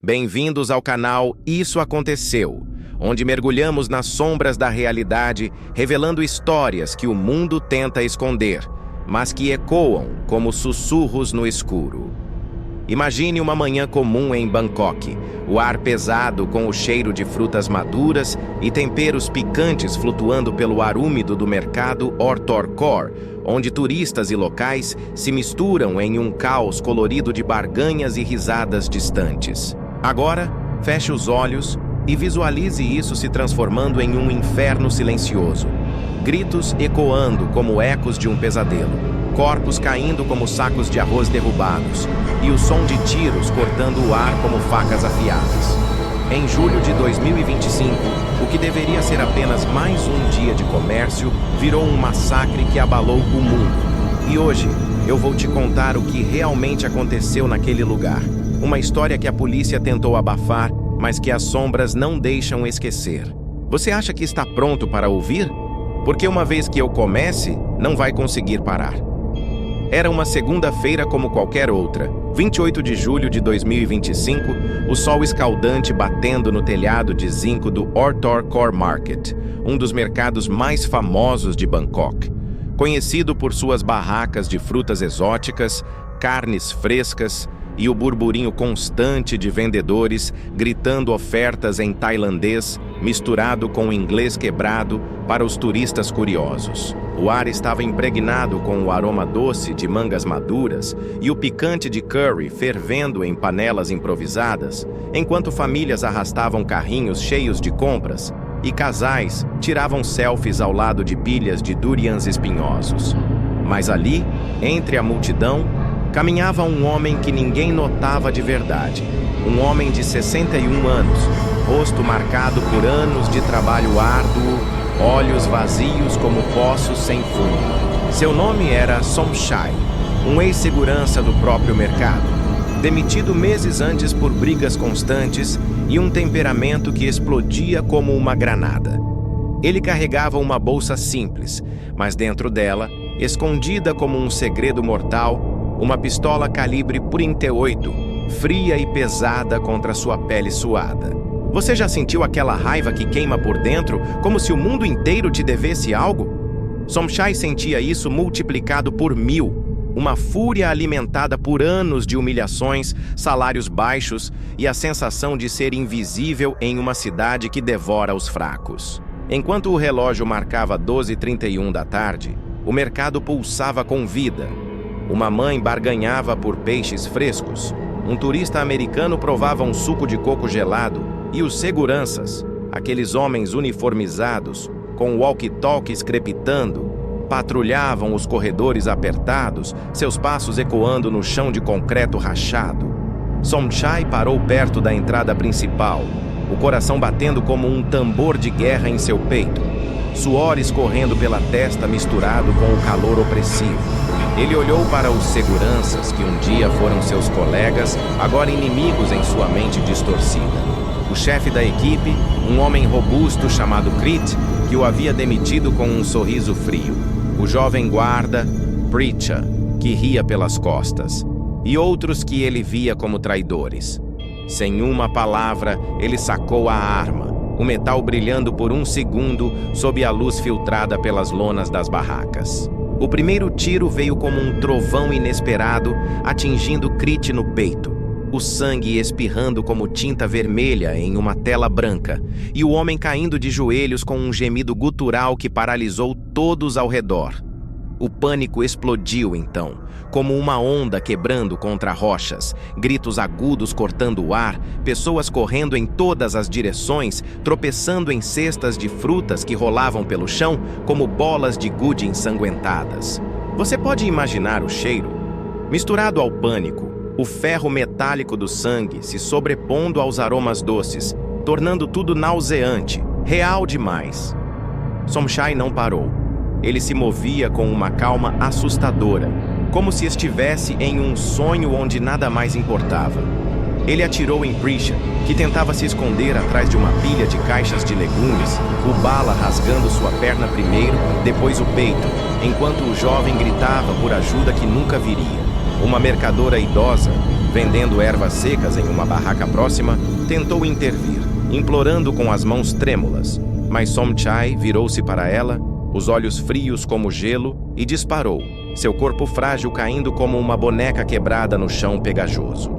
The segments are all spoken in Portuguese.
Bem-vindos ao canal Isso Aconteceu, onde mergulhamos nas sombras da realidade, revelando histórias que o mundo tenta esconder, mas que ecoam como sussurros no escuro. Imagine uma manhã comum em Bangkok, o ar pesado com o cheiro de frutas maduras e temperos picantes flutuando pelo ar úmido do mercado Ortorkor, onde turistas e locais se misturam em um caos colorido de barganhas e risadas distantes. Agora, feche os olhos e visualize isso se transformando em um inferno silencioso. Gritos ecoando como ecos de um pesadelo, corpos caindo como sacos de arroz derrubados e o som de tiros cortando o ar como facas afiadas. Em julho de 2025, o que deveria ser apenas mais um dia de comércio virou um massacre que abalou o mundo. E hoje, eu vou te contar o que realmente aconteceu naquele lugar. Uma história que a polícia tentou abafar, mas que as sombras não deixam esquecer. Você acha que está pronto para ouvir? Porque uma vez que eu comece, não vai conseguir parar. Era uma segunda-feira como qualquer outra, 28 de julho de 2025, o sol escaldante batendo no telhado de zinco do Ortorkor Market, um dos mercados mais famosos de Bangkok. Conhecido por suas barracas de frutas exóticas, carnes frescas e o burburinho constante de vendedores gritando ofertas em tailandês, misturado com inglês quebrado para os turistas curiosos. O ar estava impregnado com o aroma doce de mangas maduras e o picante de curry fervendo em panelas improvisadas, enquanto famílias arrastavam carrinhos cheios de compras e casais tiravam selfies ao lado de pilhas de durians espinhosos. Mas ali, entre a multidão, caminhava um homem que ninguém notava de verdade. Um homem de 61 anos, rosto marcado por anos de trabalho árduo, olhos vazios como poços sem fundo. Seu nome era Somchai, um ex-segurança do próprio mercado, demitido meses antes por brigas constantes e um temperamento que explodia como uma granada. Ele carregava uma bolsa simples, mas dentro dela, escondida como um segredo mortal, uma pistola calibre .38, fria e pesada contra sua pele suada. Você já sentiu aquela raiva que queima por dentro, como se o mundo inteiro te devesse algo? Somchai sentia isso multiplicado por 1000, uma fúria alimentada por anos de humilhações, salários baixos e a sensação de ser invisível em uma cidade que devora os fracos. Enquanto o relógio marcava 12h31 da tarde, o mercado pulsava com vida. Uma mãe barganhava por peixes frescos, um turista americano provava um suco de coco gelado e os seguranças, aqueles homens uniformizados, com walkie-talkies crepitando, patrulhavam os corredores apertados, seus passos ecoando no chão de concreto rachado. Somchai parou perto da entrada principal, o coração batendo como um tambor de guerra em seu peito, suor escorrendo pela testa misturado com o calor opressivo. Ele olhou para os seguranças que um dia foram seus colegas, agora inimigos em sua mente distorcida. O chefe da equipe, um homem robusto chamado Krit, que o havia demitido com um sorriso frio. O jovem guarda, Preacher, que ria pelas costas. E outros que ele via como traidores. Sem uma palavra, ele sacou a arma, o metal brilhando por um segundo sob a luz filtrada pelas lonas das barracas. O primeiro tiro veio como um trovão inesperado, atingindo Krit no peito, o sangue espirrando como tinta vermelha em uma tela branca, e o homem caindo de joelhos com um gemido gutural que paralisou todos ao redor. O pânico explodiu então, como uma onda quebrando contra rochas, gritos agudos cortando o ar, pessoas correndo em todas as direções, tropeçando em cestas de frutas que rolavam pelo chão como bolas de gude ensanguentadas. Você pode imaginar o cheiro? Misturado ao pânico, o ferro metálico do sangue se sobrepondo aos aromas doces, tornando tudo nauseante, real demais. Somchai não parou. Ele se movia com uma calma assustadora, como se estivesse em um sonho onde nada mais importava. Ele atirou em Preacher, que tentava se esconder atrás de uma pilha de caixas de legumes, o bala rasgando sua perna primeiro, depois o peito, enquanto o jovem gritava por ajuda que nunca viria. Uma mercadora idosa, vendendo ervas secas em uma barraca próxima, tentou intervir, implorando com as mãos trêmulas. Mas Somchai virou-se para ela, os olhos frios como gelo, e disparou, seu corpo frágil caindo como uma boneca quebrada no chão pegajoso.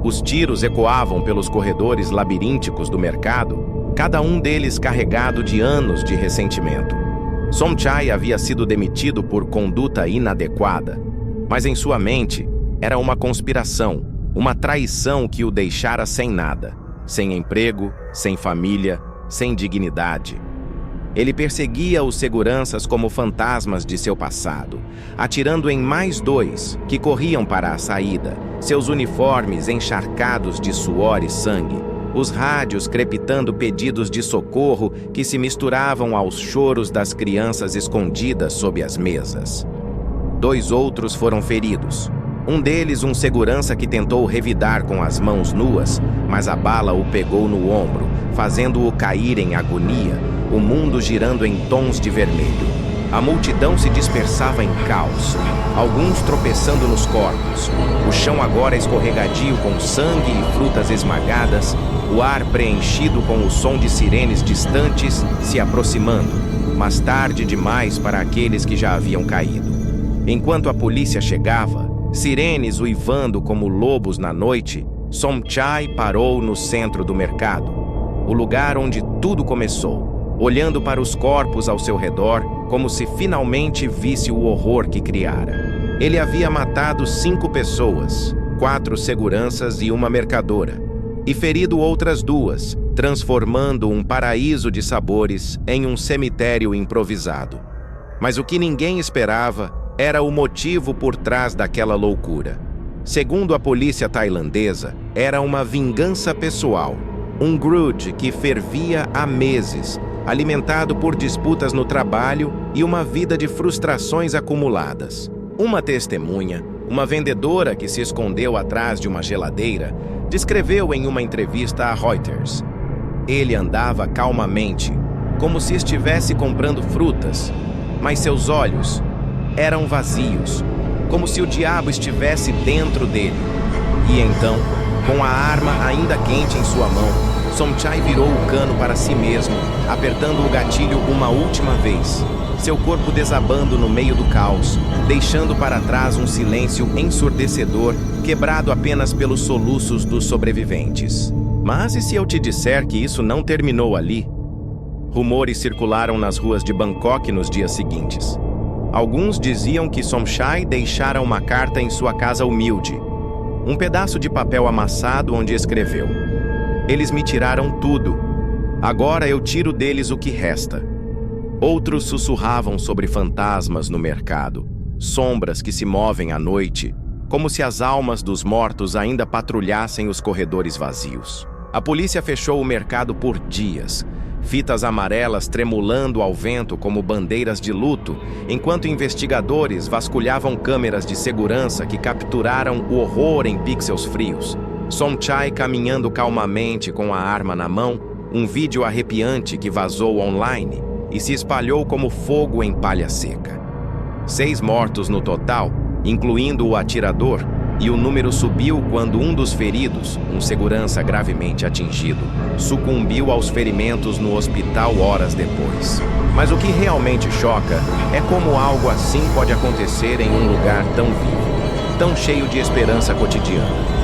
Os tiros ecoavam pelos corredores labirínticos do mercado, cada um deles carregado de anos de ressentimento. Somchai havia sido demitido por conduta inadequada, mas em sua mente era uma conspiração, uma traição que o deixara sem nada, sem emprego, sem família, sem dignidade. Ele perseguia os seguranças como fantasmas de seu passado, atirando em mais dois que corriam para a saída, seus uniformes encharcados de suor e sangue, os rádios crepitando pedidos de socorro que se misturavam aos choros das crianças escondidas sob as mesas. 2 outros foram feridos. Um deles, um segurança que tentou revidar com as mãos nuas, mas a bala o pegou no ombro, fazendo-o cair em agonia, o mundo girando em tons de vermelho. A multidão se dispersava em caos, alguns tropeçando nos corpos, o chão agora escorregadio com sangue e frutas esmagadas, o ar preenchido com o som de sirenes distantes se aproximando, mas tarde demais para aqueles que já haviam caído. Enquanto a polícia chegava, sirenes uivando como lobos na noite, Somchai parou no centro do mercado, o lugar onde tudo começou, olhando para os corpos ao seu redor como se finalmente visse o horror que criara. Ele havia matado 5 pessoas, 4 seguranças e uma mercadora, e ferido outras 2, transformando um paraíso de sabores em um cemitério improvisado. Mas o que ninguém esperava era o motivo por trás daquela loucura. Segundo a polícia tailandesa, era uma vingança pessoal, um grudge que fervia há meses, alimentado por disputas no trabalho e uma vida de frustrações acumuladas. Uma testemunha, uma vendedora que se escondeu atrás de uma geladeira, descreveu em uma entrevista a Reuters: ele andava calmamente, como se estivesse comprando frutas, mas seus olhos eram vazios, como se o diabo estivesse dentro dele. E então, com a arma ainda quente em sua mão, Somchai virou o cano para si mesmo, apertando o gatilho uma última vez, seu corpo desabando no meio do caos, deixando para trás um silêncio ensurdecedor, quebrado apenas pelos soluços dos sobreviventes. Mas e se eu te disser que isso não terminou ali? Rumores circularam nas ruas de Bangkok nos dias seguintes. Alguns diziam que Somchai deixara uma carta em sua casa humilde, um pedaço de papel amassado onde escreveu: eles me tiraram tudo, agora eu tiro deles o que resta. Outros sussurravam sobre fantasmas no mercado, sombras que se movem à noite, como se as almas dos mortos ainda patrulhassem os corredores vazios. A polícia fechou o mercado por dias, fitas amarelas tremulando ao vento como bandeiras de luto, enquanto investigadores vasculhavam câmeras de segurança que capturaram o horror em pixels frios. Somchai caminhando calmamente com a arma na mão, um vídeo arrepiante que vazou online e se espalhou como fogo em palha seca. 6 mortos no total, incluindo o atirador, e o número subiu quando um dos feridos, um segurança gravemente atingido, sucumbiu aos ferimentos no hospital horas depois. Mas o que realmente choca é como algo assim pode acontecer em um lugar tão vivo, tão cheio de esperança cotidiana.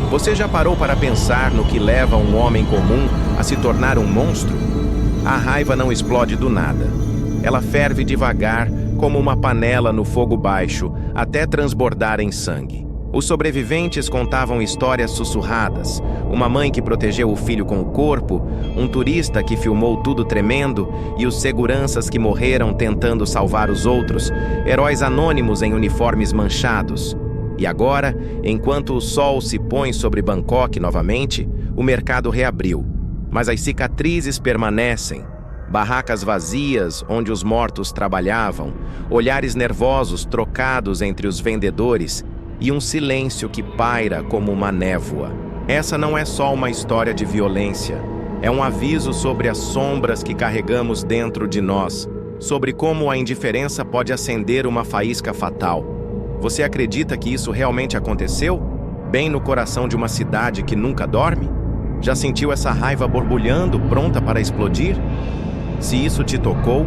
Você já parou para pensar no que leva um homem comum a se tornar um monstro? A raiva não explode do nada. Ela ferve devagar, como uma panela no fogo baixo, até transbordar em sangue. Os sobreviventes contavam histórias sussurradas, uma mãe que protegeu o filho com o corpo, um turista que filmou tudo tremendo e os seguranças que morreram tentando salvar os outros, heróis anônimos em uniformes manchados. E agora, enquanto o sol se põe sobre Bangkok novamente, o mercado reabriu, mas as cicatrizes permanecem. Barracas vazias onde os mortos trabalhavam, olhares nervosos trocados entre os vendedores e um silêncio que paira como uma névoa. Essa não é só uma história de violência, é um aviso sobre as sombras que carregamos dentro de nós, sobre como a indiferença pode acender uma faísca fatal. Você acredita que isso realmente aconteceu? bem no coração de uma cidade que nunca dorme? Já sentiu essa raiva borbulhando, pronta para explodir? Se isso te tocou,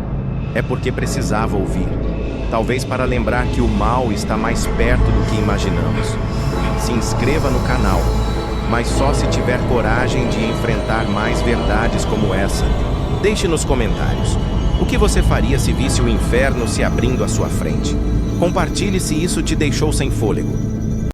é porque precisava ouvir. Talvez para lembrar que o mal está mais perto do que imaginamos. Se inscreva no canal, mas só se tiver coragem de enfrentar mais verdades como essa. Deixe nos comentários. O que você faria se visse o inferno se abrindo à sua frente? Compartilhe se isso te deixou sem fôlego.